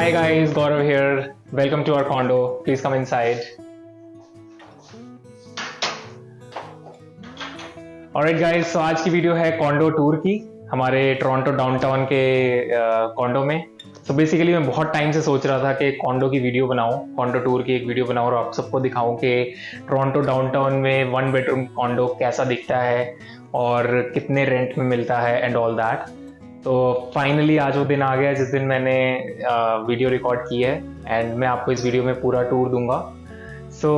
Hi guys, Gaurav here. Welcome to our condo. Please come inside. Alright guys, so आज की video है condor tour की हमारे Toronto downtown के condor में। So बेसिकली मैं बहुत टाइम से सोच रहा था कि कॉन्डो की वीडियो बनाऊं, कॉन्डो टूर की एक वीडियो बनाऊं और आप सबको दिखाऊं कि टोरंटो डाउनटाउन में 1 बेडरूम कॉन्डो कैसा दिखता है और कितने रेंट में मिलता है एंड ऑल दैट। तो फाइनली आज वो दिन आ गया जिस दिन मैंने वीडियो रिकॉर्ड की है एंड मैं आपको इस वीडियो में पूरा टूर दूंगा। सो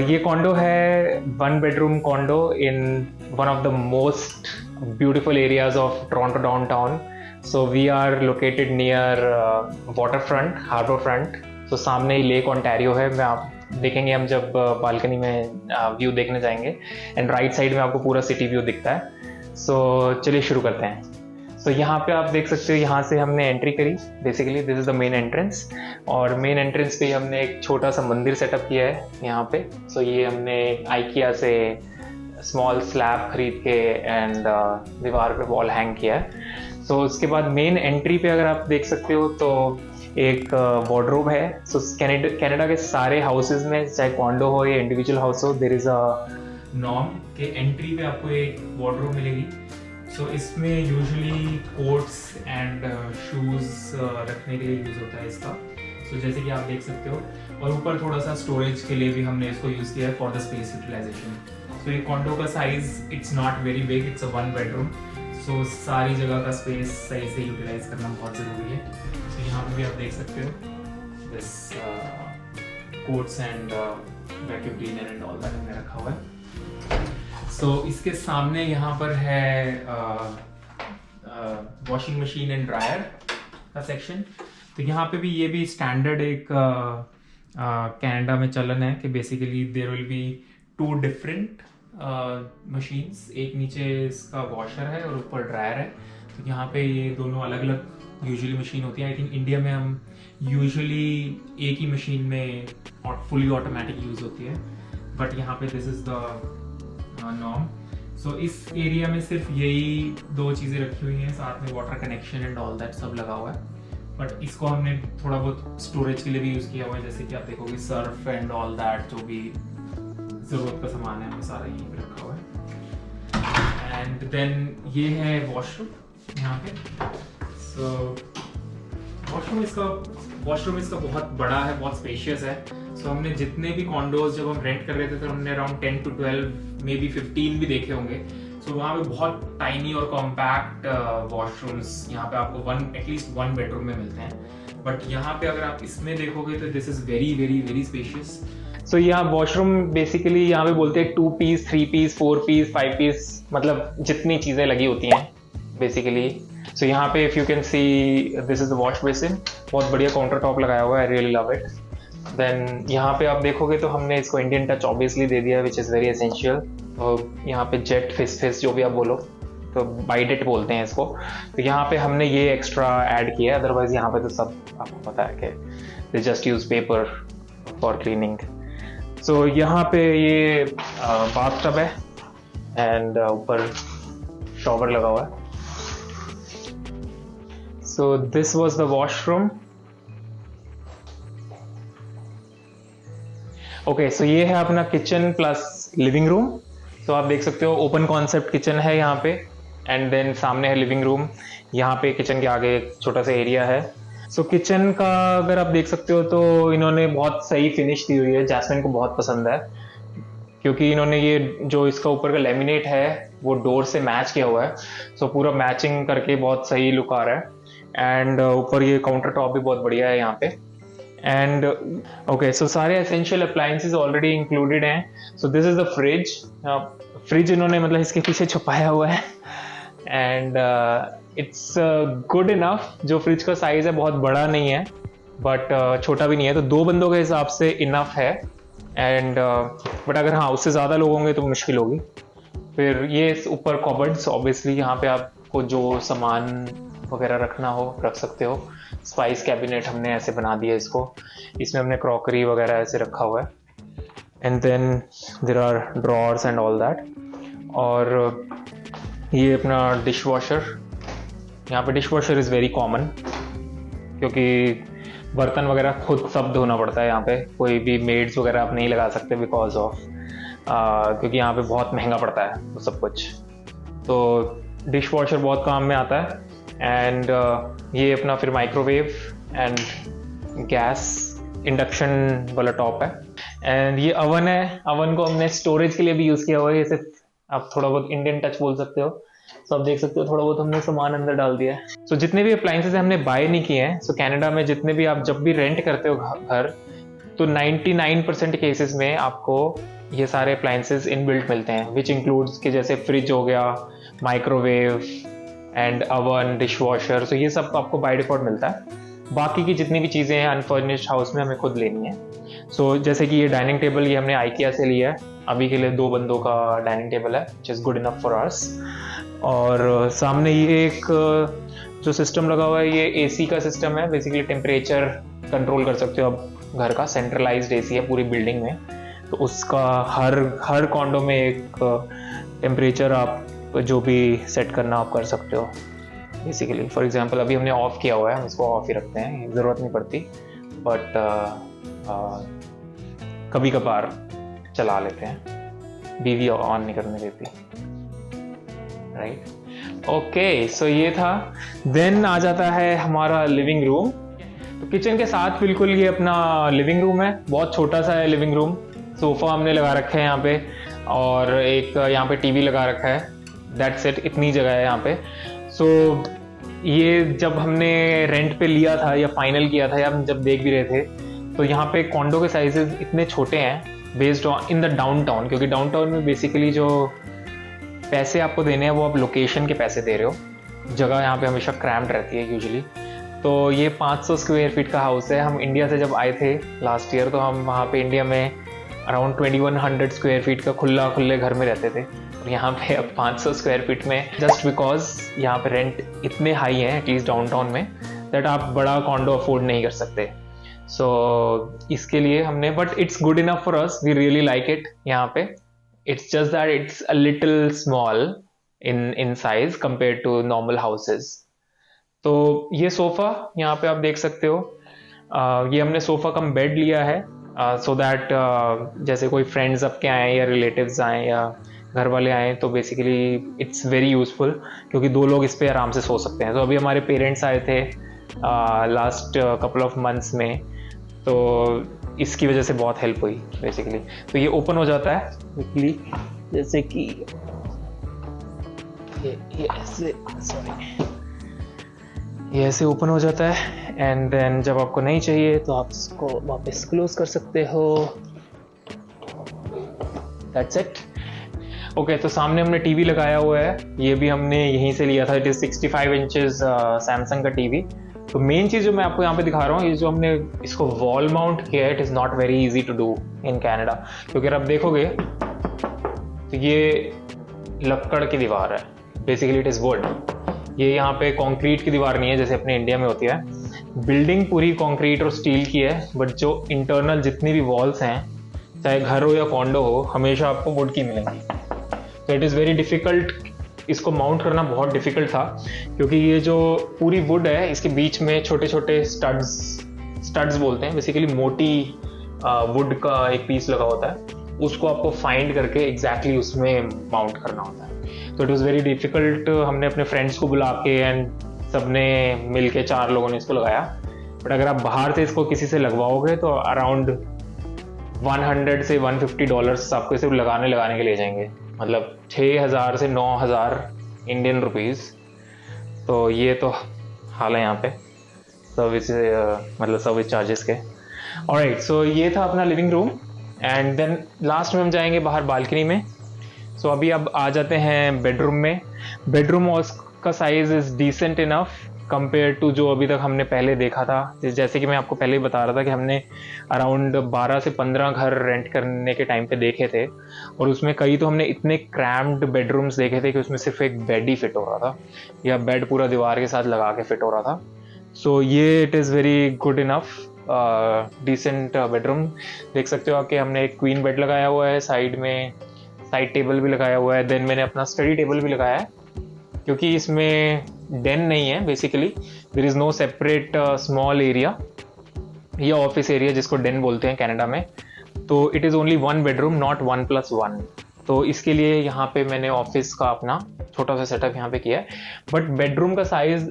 ये कॉन्डो है 1 bedroom condo in one of the most beautiful areas of Toronto downtown. So we are located near water front, harbour front. So सामने ही लेक ओंटारियो है, मैं आप देखेंगे हम जब बालकनी में व्यू देखने जाएंगे एंड राइट साइड में आपको पूरा सिटी व्यू दिखता है। सो चलिए शुरू करते हैं। तो यहाँ पे आप देख सकते हो, यहाँ से हमने एंट्री करी। Basically this is the main entrance और मेन एंट्रेंस पे हमने एक छोटा सा मंदिर सेटअप किया है यहाँ पे। सो ये हमने आइकिया से स्मॉल स्लैब खरीद के एंड दीवार पे वॉल हैंग किया है। सो उसके बाद मेन एंट्री पे अगर आप देख सकते हो तो एक वार्डरोब है। सो कनाडा के सारे हाउसेज में, चाहे कॉन्डो हो या इंडिविजुअल हाउस हो, देयर इज अ नॉर्म के एंट्री पे आपको एक वार्डरोब मिलेगी। सो इसमें यूजुअली कोट्स एंड शूज़ रखने के लिए यूज़ होता है इसका। सो जैसे कि आप देख सकते हो, और ऊपर थोड़ा सा स्टोरेज के लिए भी हमने इसको यूज़ किया है for the space utilisation. So ये कॉन्डो का size it's not very big, it's a 1 bedroom. So सारी जगह का स्पेस सही से यूटिलाइज करना बहुत ज़रूरी है। सो यहाँ पे भी आप देख सकते हो this quotes and vacuum cleaner and all that हमने रखा हुआ है। सो इसके सामने यहाँ पर है वॉशिंग मशीन एंड ड्रायर का सेक्शन। तो यहाँ पे भी ये भी स्टैंडर्ड एक कनाडा में चलन है कि basically there will be 2 different machines, एक नीचे इसका वॉशर है और ऊपर ड्रायर है। तो यहाँ पे ये दोनों अलग अलग यूजुअली मशीन होती है। आई थिंक इंडिया में हम यूजुअली एक ही मशीन में फुली ऑटोमेटिक यूज होती है, बट यहाँ पे दिस इज द नॉर्म। सो इस एरिया में सिर्फ यही 2 चीज़ें रखी हुई हैं, साथ में water connection and all that सब लगा हुआ है। बट इसको हमने थोड़ा बहुत स्टोरेज के लिए भी यूज़ किया हुआ है, जैसे कि आप देखोगे सर्फ एंड ऑल दैट जो भी ज़रूरत का सामान है हमने सारा यहीं पे रखा हुआ है। एंड देन ये है वॉशरूम यहाँ पे। सो वॉशरूम इसका बहुत बड़ा है, बहुत स्पेशियस है। सो हमने जितने भी कॉन्डोज जब हम रेंट कर रहे थे तो हमने अराउंड 10 to 12 मे बी 15 भी देखे होंगे। सो वहाँ पे बहुत टाइनी और कॉम्पैक्ट वॉशरूम्स यहाँ पे आपको एटलीस्ट 1 बेडरूम में मिलते हैं। बट यहाँ पे अगर आप इसमें देखोगे तो this is very very very spacious. So यहाँ वॉशरूम बेसिकली यहाँ पे बोलते हैं 2 पीस, 3 पीस, 4 पीस, 5 पीस, मतलब जितनी चीज़ें लगी होती हैं बेसिकली। सो यहाँ पे if you can see this is the wash basin, बहुत बढ़िया काउंटर टॉप लगाया हुआ है, I really love it. Then यहाँ पे आप देखोगे तो हमने इसको इंडियन टच ऑब्वियसली दे दिया है, विच इज़ वेरी एसेंशियल। तो यहाँ पे जेट फिस जो भी आप बोलो, तो बाइडेट बोलते हैं इसको। तो यहाँ पे हमने ये एक्स्ट्रा ऐड किया है, अदरवाइज यहाँ पे तो सब आपको पता है कि they just use paper for cleaning. So यहाँ पे ये बाथ टब है एंड ऊपर शॉवर लगा हुआ है। So this was the washroom. Okay, so ये है अपना किचन प्लस लिविंग रूम। तो आप देख सकते हो ओपन कॉन्सेप्ट किचन है यहाँ पे एंड देन सामने है लिविंग रूम। यहाँ पे किचन के आगे एक छोटा सा एरिया है। सो किचन का अगर आप देख सकते हो तो इन्होंने बहुत सही फिनिश दी हुई है, जैस्मिन को बहुत पसंद है, क्योंकि इन्होंने ये जो इसका ऊपर का लेमिनेट है वो डोर से मैच किया हुआ है। सो पूरा मैचिंग करके बहुत सही लुक आ रहा है। एंड ऊपर ये काउंटर टॉप भी बहुत बढ़िया है यहाँ पे। एंड ओके, सो सारे एसेंशियल अप्लायंसेस ऑलरेडी इंक्लूडेड हैं। So this is the fridge इन्होंने मतलब इसके पीछे छुपाया हुआ है एंड इट्स गुड इनफ। जो फ्रिज का साइज है बहुत बड़ा नहीं है बट छोटा भी नहीं है, तो 2 बंदों के हिसाब से इनफ है। एंड बट अगर हाँ उससे ज़्यादा लोग होंगे तो मुश्किल होगी। फिर ये ऊपर कॉबर्ड्स, ऑब्वियसली यहाँ पे आपको जो सामान वगैरह रखना हो रख सकते हो। स्पाइस कैबिनेट हमने ऐसे बना दिया इसको, इसमें हमने क्रॉकरी वगैरह ऐसे रखा हुआ है। And then there are drawers and all that. और ये अपना डिश वॉशर, यहाँ पे dishwasher is very common, क्योंकि बर्तन वगैरह खुद सब धोना पड़ता है यहाँ पे, कोई भी मेड्स वगैरह आप नहीं लगा सकते बिकॉज ऑफ क्योंकि यहाँ पे बहुत महंगा पड़ता है वो सब कुछ। तो डिश वॉशर बहुत काम में आता है। एंड ये अपना फिर माइक्रोवेव एंड गैस इंडक्शन वाला टॉप है। एंड ये अवन है, अवन को हमने स्टोरेज के लिए भी यूज़ किया हुआ है। ये सिर्फ आप थोड़ा बहुत इंडियन टच बोल सकते हो। तो आप देख सकते हो थोड़ा बहुत हमने सामान अंदर डाल दिया है। सो जितने भी अप्लाइंसेस हमने बाय नहीं किए हैं, सो कनाडा में जितने भी आप जब भी रेंट करते हो घर, तो 99% केसेस में आपको ये सारे अप्लाइंसेस इनबिल्ट मिलते हैं, विच इंक्लूड्स कि जैसे फ्रिज हो गया, microwave and oven, dishwasher. So ये सब आपको बाय डिफॉल्ट मिलता है। बाकी की जितनी भी चीज़ें हैं अनफर्निश्ड हाउस में हमें खुद लेनी है। सो जैसे कि ये डाइनिंग टेबल, ये हमने आइकिया से लिया है। अभी के लिए 2 बंदों का डाइनिंग टेबल है, which is good enough for अस। और सामने ये एक जो सिस्टम लगा हुआ है, ये एसी का सिस्टम है। बेसिकली टेम्परेचर कंट्रोल कर सकते हो आप घर का। सेंट्रलाइज्ड एसी है पूरी बिल्डिंग में, तो उसका हर कॉन्डो में एक टेम्परेचर आप जो भी सेट करना आप कर सकते हो बेसिकली। फॉर एग्जांपल अभी हमने ऑफ किया हुआ है, हम इसको ऑफ ही रखते हैं, ज़रूरत नहीं पड़ती, बट कभी कभार चला लेते हैं, बीवी ऑन नहीं करने देती, राइट। ओके, सो ये था। देन आ जाता है हमारा लिविंग रूम। तो किचन के साथ बिल्कुल ये अपना लिविंग रूम है। बहुत छोटा सा है लिविंग रूम। सोफ़ा हमने लगा रखा है यहाँ पे, और एक यहाँ पे टीवी लगा रखा है। दैट्स इट, इतनी जगह है यहाँ पे। सो ये जब हमने रेंट पे लिया था या फाइनल किया था या हम जब देख भी रहे थे, तो यहाँ पे कॉन्डो के साइजेस इतने छोटे हैं based on in the downtown, क्योंकि डाउनटाउन में बेसिकली जो पैसे आपको देने हैं वो आप लोकेशन के पैसे दे रहे हो। जगह यहाँ पे हमेशा क्रैम्ड रहती है यूजुअली। तो ये 500 स्क्वायर फीट का हाउस है। हम इंडिया से जब आए थे लास्ट ईयर, तो हम वहाँ पे इंडिया में अराउंड 2100 स्क्वायर फीट का खुले घर में रहते थे। और यहाँ पे अब 500 स्क्वायर फीट में, जस्ट बिकॉज यहाँ पे रेंट इतने हाई हैं एटलीस्ट डाउनटाउन में, दैट आप बड़ा कॉन्डो अफोर्ड नहीं कर सकते। सो इसके लिए हमने, but it's good enough for us, we really like it. यहाँ पे it's just that it's a little small in size compare to normal houses. तो ये सोफ़ा यहाँ पे आप देख सकते हो, ये हमने सोफ़ा कम बेड लिया है, सो दैट जैसे कोई फ्रेंड्स आपके आए या रिलेटिव्स आए या घर वाले आए, तो बेसिकली इट्स वेरी यूज़फुल, क्योंकि 2 लोग इस पे आराम से सो सकते हैं। तो अभी हमारे पेरेंट्स आए थे लास्ट कपल ऑफ मंथ्स में, तो इसकी वजह से बहुत हेल्प हुई बेसिकली। तो ये ओपन हो जाता है बेसिकली, जैसे कि ये ऐसे, सॉरी, ये ऐसे ओपन हो जाता है। एंड देन जब आपको नहीं चाहिए तो आप इसको वापस क्लोज कर सकते हो। That's it. ओके, तो सामने हमने टीवी लगाया हुआ है। ये भी हमने यहीं से लिया था। इट इज 65 इंचेस सैमसंग का टीवी। तो मेन चीज़ जो मैं आपको यहाँ पे दिखा रहा हूँ, ये जो हमने इसको वॉल माउंट किया है, it is not very easy to do in Canada, क्योंकि अगर आप देखोगे तो ये लक्कड़ की दीवार है, बेसिकली इट इज़ वुड। ये यहाँ पे कंक्रीट की दीवार नहीं है जैसे अपने इंडिया में होती है। बिल्डिंग पूरी कंक्रीट और स्टील की है, बट जो इंटरनल जितनी भी वॉल्स हैं, चाहे घर हो या कॉन्डो हो, हमेशा आपको वुड की मिलेंगी। तो इट इज़ वेरी डिफ़िकल्ट, इसको माउंट करना बहुत डिफ़िकल्ट था, क्योंकि ये जो पूरी वुड है, इसके बीच में छोटे छोटे स्टड्स बोलते हैं, बेसिकली मोटी वुड का एक पीस लगा होता है, उसको आपको फाइंड करके एग्जैक्टली उसमें माउंट करना होता है। तो इट वॉज़ वेरी डिफ़िकल्ट। हमने अपने फ्रेंड्स को बुला के एंड सबने मिल के 4 लोगों ने इसको लगाया। बट अगर आप बाहर से इसको किसी से लगवाओगे तो अराउंड $100 से $150 आपको सिर्फ लगाने के लिए जाएंगे, मतलब 6000 से 9000 इंडियन रुपीज़। तो ये तो हाल है यहाँ पे सर्विस, मतलब सर्विस चार्जेस के। ऑलराइट, सो ये था अपना living room. And then last में हम जाएंगे बाहर बालकनी में। सो अभी अब आ जाते हैं बेडरूम में। बेडरूम का size is decent enough compare to जो अभी तक हमने पहले देखा था। जैसे कि मैं आपको पहले ही बता रहा था कि हमने अराउंड 12 से 15 घर रेंट करने के टाइम पे देखे थे, और उसमें कई तो हमने इतने क्रैम्ड बेडरूम्स देखे थे कि उसमें सिर्फ एक बेड ही फिट हो रहा था, या बेड पूरा दीवार के साथ लगा के फिट हो रहा था। सो ये it is very good enough, decent bedroom. देख सकते हो कि हमने एक क्वीन बेड लगाया हुआ है, साइड में साइड टेबल भी लगाया हुआ है। देन मैंने अपना स्टडी टेबल भी लगाया है, क्योंकि इसमें डेन नहीं है, basically there is no separate small area ये ऑफिस एरिया जिसको डेन बोलते हैं कनाडा में, तो it is only 1 bedroom, not 1+1। तो इसके लिए यहाँ पे मैंने ऑफिस का अपना छोटा सा सेटअप यहाँ पे किया है। बट बेडरूम का साइज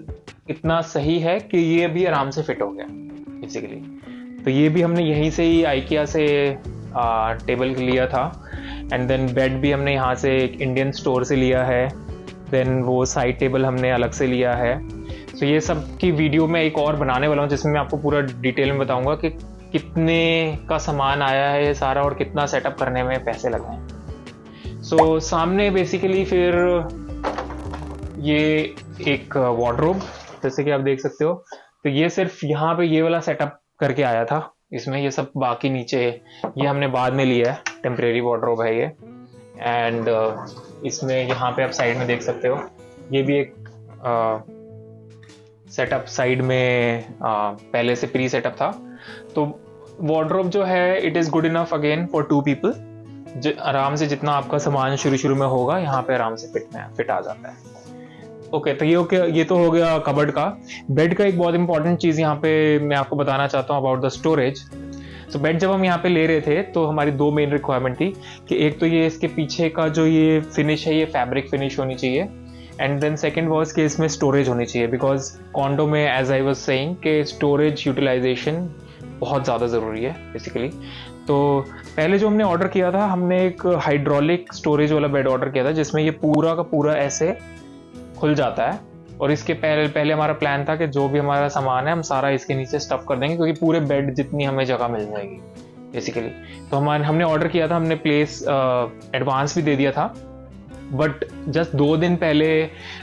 इतना सही है कि ये भी आराम से फिट हो गया बेसिकली। तो ये भी हमने यहीं से ही आइकिया से टेबल लिया था। एंड देन बेड भी हमने यहाँ से एक इंडियन स्टोर से लिया है। देन वो साइड टेबल हमने अलग से लिया है। तो ये सब की वीडियो मैं एक और बनाने वाला हूँ जिसमें मैं आपको पूरा डिटेल में बताऊंगा कि कितने का सामान आया है ये सारा और कितना सेटअप करने में पैसे लगे हैं। सो सामने बेसिकली फिर ये एक वार्डरोब जैसे कि आप देख सकते हो। तो ये सिर्फ यहाँ पे ये वाला सेटअप करके आया था इसमें, ये सब बाकी नीचे ये हमने बाद में लिया है, टेम्परेरी वार्डरोब है ये। एंड इसमें यहाँ पे आप साइड में देख सकते हो ये भी एक सेटअप साइड में पहले से प्री सेटअप था। तो वार्डरोब जो है it is good enough again for 2 people. आराम से जितना आपका सामान शुरू में होगा यहाँ पे आराम से फिट आ जाता है। ओके, तो ये तो हो गया कबर्ड का। बेड का एक बहुत इंपॉर्टेंट चीज़ यहाँ पे मैं आपको बताना चाहता हूँ अबाउट द स्टोरेज। तो बेड जब हम यहाँ पे ले रहे थे तो हमारी 2 मेन रिक्वायरमेंट थी कि एक तो ये इसके पीछे का जो ये फिनिश है ये फैब्रिक फिनिश होनी चाहिए। एंड देन सेकेंड वॉज कि इसमें स्टोरेज होनी चाहिए, बिकॉज कॉन्डो में एज आई वॉज सेइंग कि स्टोरेज यूटिलाइजेशन बहुत ज़्यादा ज़रूरी है बेसिकली। तो पहले जो हमने ऑर्डर किया था, हमने एक हाइड्रोलिक स्टोरेज वाला बेड ऑर्डर किया था जिसमें ये पूरा का पूरा ऐसे खुल जाता है। और इसके पहले हमारा प्लान था कि जो भी हमारा सामान है हम सारा इसके नीचे स्टफ कर देंगे, क्योंकि पूरे बेड जितनी हमें जगह मिल जाएगी बेसिकली। तो हमने ऑर्डर किया था, हमने प्लेस एडवांस भी दे दिया था। बट जस्ट 2 दिन पहले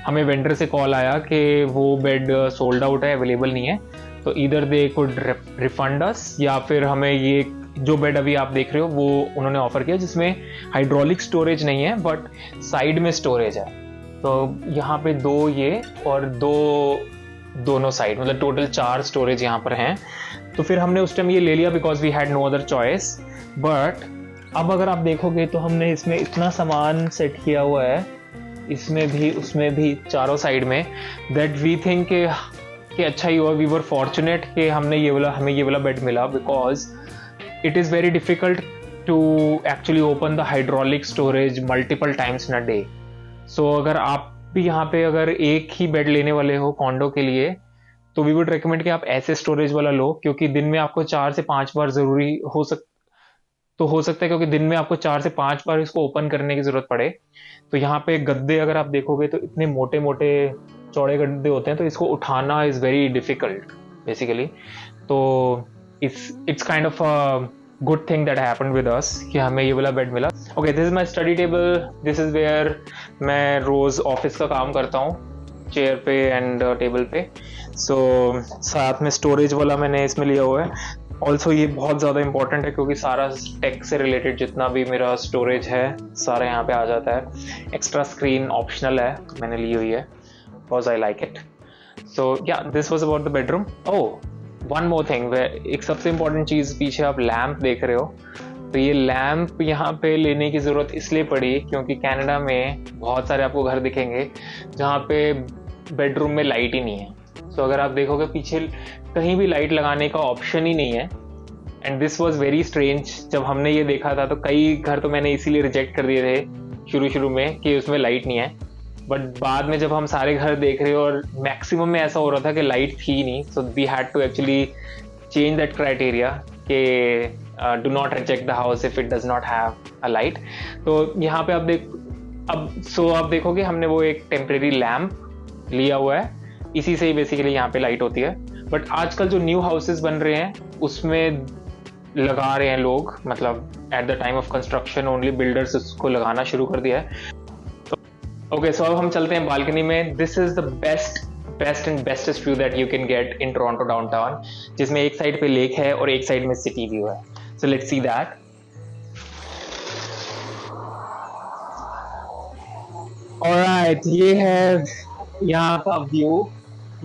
हमें वेंडर से कॉल आया कि वो बेड सोल्ड आउट है, अवेलेबल नहीं है। तो इधर दे कुड रिफंड अस, या फिर हमें ये जो बेड अभी आप देख रहे हो वो उन्होंने ऑफर किया जिसमें हाइड्रोलिक स्टोरेज नहीं है बट साइड में स्टोरेज है। तो यहाँ पे 2 ये और 2 दोनों साइड, मतलब टोटल 4 स्टोरेज यहाँ पर हैं। तो फिर हमने उस टाइम ये ले लिया because we had no other choice. But अब अगर आप देखोगे तो हमने इसमें इतना सामान सेट किया हुआ है, इसमें भी उसमें भी चारों साइड में, दैट वी थिंक कि अच्छा ही हुआ, वी वर फॉर्चुनेट कि हमें ये वाला बेड मिला, because it is very difficult to actually open the hydraulic storage multiple times in a day. So अगर आप भी यहाँ पे अगर एक ही बेड लेने वाले हो कॉन्डो के लिए, तो वी वुड रिकमेंड कि आप ऐसे स्टोरेज वाला लो, क्योंकि दिन में आपको 4 से 5 बार ज़रूरी हो सकता है, क्योंकि दिन में आपको 4 से 5 बार इसको ओपन करने की ज़रूरत पड़े। तो यहाँ पे गद्दे अगर आप देखोगे तो इतने मोटे मोटे चौड़े गद्दे होते हैं, तो इसको उठाना इज़ वेरी डिफ़िकल्ट बेसिकली। तो it's kind of a good thing that happened with us कि हमें ये वाला बेड मिला। Okay, this is my study table, this is where मैं रोज़ ऑफिस का काम करता हूँ, चेयर पे एंड टेबल पे। सो साथ में स्टोरेज वाला मैंने इसमें लिया हुआ है। ऑल्सो ये बहुत ज़्यादा इंपॉर्टेंट है क्योंकि सारा टेक से रिलेटेड जितना भी मेरा स्टोरेज है सारा यहाँ पे आ जाता है। एक्स्ट्रा स्क्रीन ऑप्शनल है, मैंने ली हुई है बिकॉज आई लाइक इट। सो या this was about the bedroom. Oh, one more thing, एक सबसे इंपॉर्टेंट चीज़, पीछे आप लैम्प देख रहे हो, तो ये लैम्प यहाँ पे लेने की ज़रूरत इसलिए पड़ी क्योंकि कनाडा में बहुत सारे आपको घर दिखेंगे जहाँ पे बेडरूम में लाइट ही नहीं है। तो अगर आप देखोगे पीछे कहीं भी लाइट लगाने का ऑप्शन ही नहीं है। And this was very strange, जब हमने ये देखा था तो कई घर तो मैंने इसीलिए रिजेक्ट कर दिए थे शुरू में कि उसमें लाइट नहीं है। बट बाद में जब हम सारे घर देख रहे हो और मैक्सिमम में ऐसा हो रहा था कि लाइट थी नहीं, so we had to actually change that criteria कि do not reject the house if it does not have a light. तो यहाँ पे आप देखोगे हमने वो एक टेम्परेरी लैम्प लिया हुआ है, इसी से ही बेसिकली यहाँ पे लाइट होती है। बट आजकल जो न्यू हाउसेस बन रहे हैं उसमें लगा रहे हैं लोग, मतलब at the time of construction only builders उसको लगाना शुरू कर दिया है। ओके, सो अब हम चलते हैं बालकनी में। This is the best and bestest view that you can get in Toronto downtown, जिसमें एक साइड पे लेक है और एक साइड में सिटी व्यू है। So let's see that. Alright, ये है यहाँ का व्यू,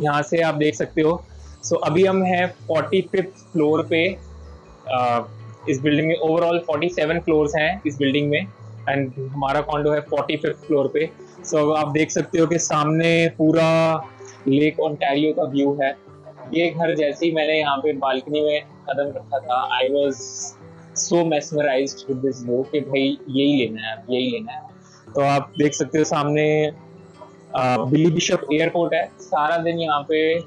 यहाँ से आप देख सकते हो। सो अभी हम हैं 45th फ्लोर पे इस बिल्डिंग में। ओवरऑल 47 फ्लोर्स हैं इस बिल्डिंग में एंड हमारा कॉन्डो है 45th फ्लोर पे। सो आप देख सकते हो कि सामने पूरा लेक ओंटारियो का व्यू है। ये घर जैसे ही मैंने यहाँ पे बालकनी में कदम रखा था, I was so mesmerised with this view कि भाई यही लेना है, यही लेना है। तो आप देख सकते हो सामने बिली बिशप एयरपोर्ट है। सारा दिन यहाँ पे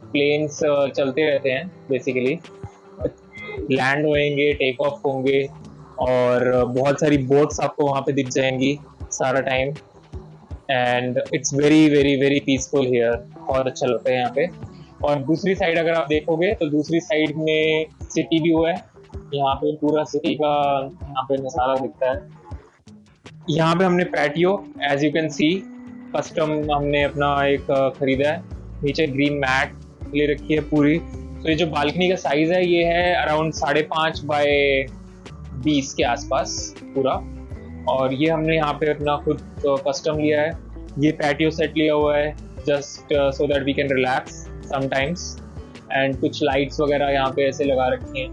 प्लेन्स चलते रहते हैं, बेसिकली लैंड होंगे, टेक ऑफ होंगे, और बहुत सारी बोट्स आपको वहाँ पे दिख जाएंगी सारा time. And it's very very very peaceful here, बहुत अच्छा लगता है यहाँ पे। और दूसरी साइड अगर आप देखोगे तो दूसरी साइड में सिटी व्यू है, यहाँ पे पूरा सिटी का यहाँ पे नज़ारा दिखता है। यहाँ पे हमने patio, as you can see, custom हमने अपना एक खरीदा है। नीचे ग्रीन मैट ले रखी है पूरी। तो ये जो बालकनी का साइज है ये है अराउंड 5.5 बाय 20 के आसपास पूरा। और ये हमने यहाँ पे अपना खुद कस्टम लिया है। ये पैटियो सेट लिया हुआ है just so that we can relax sometimes. And कुछ लाइट्स वगैरह यहाँ पे ऐसे लगा रखी हैं।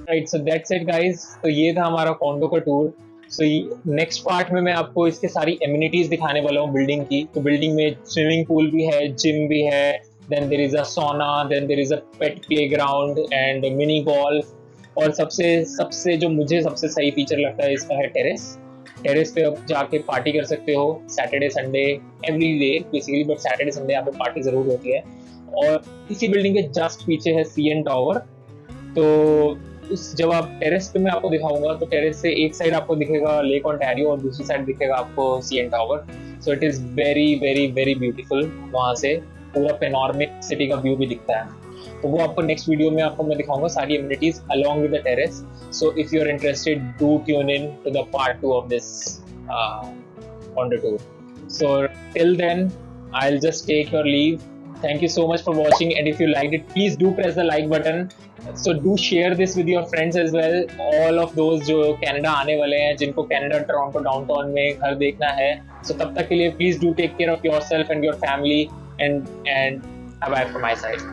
Right, so that's it guys. तो ये था हमारा कॉन्डो का टूर। सो नेक्स्ट पार्ट में मैं आपको इसके सारी एमिनिटीज दिखाने वाला हूँ बिल्डिंग की। तो बिल्डिंग में स्विमिंग पूल भी है, जिम भी है, then there is a sauna, then there is a pet playground and mini golf. और सबसे जो मुझे सबसे सही फीचर लगता है इसका है टेरेस। टेरेस पे आप जाके पार्टी कर सकते हो Saturday Sunday, every day basically, but Saturday Sunday यहाँ पे पार्टी जरूर होती है। और इसी बिल्डिंग के जस्ट पीछे है CN टावर। तो जब आप टेरेस पे मैं आपको दिखाऊंगा तो टेरेस से एक साइड आपको दिखेगा लेक ओंटारियो और दूसरी साइड दिखेगा आपको CN tower. So it is very very very beautiful. वहाँ से पूरा पेनोरमिक सिटी का व्यू भी दिखता है। तो वो आपको नेक्स्ट वीडियो में आपको मैं दिखाऊंगा सारी amenities along with the terrace. So if you're interested, do tune in to the part 2 of this condo tour. So till then, I'll just take your leave. Thank you so much for watching, and if you liked it, please do press the like button. So do share this with your friends as well. All of those जो Canada आने वाले हैं, जिनको Canada Toronto downtown में घर देखना है, so तब तक के लिए please do take care of yourself and your family, and bye bye from my side.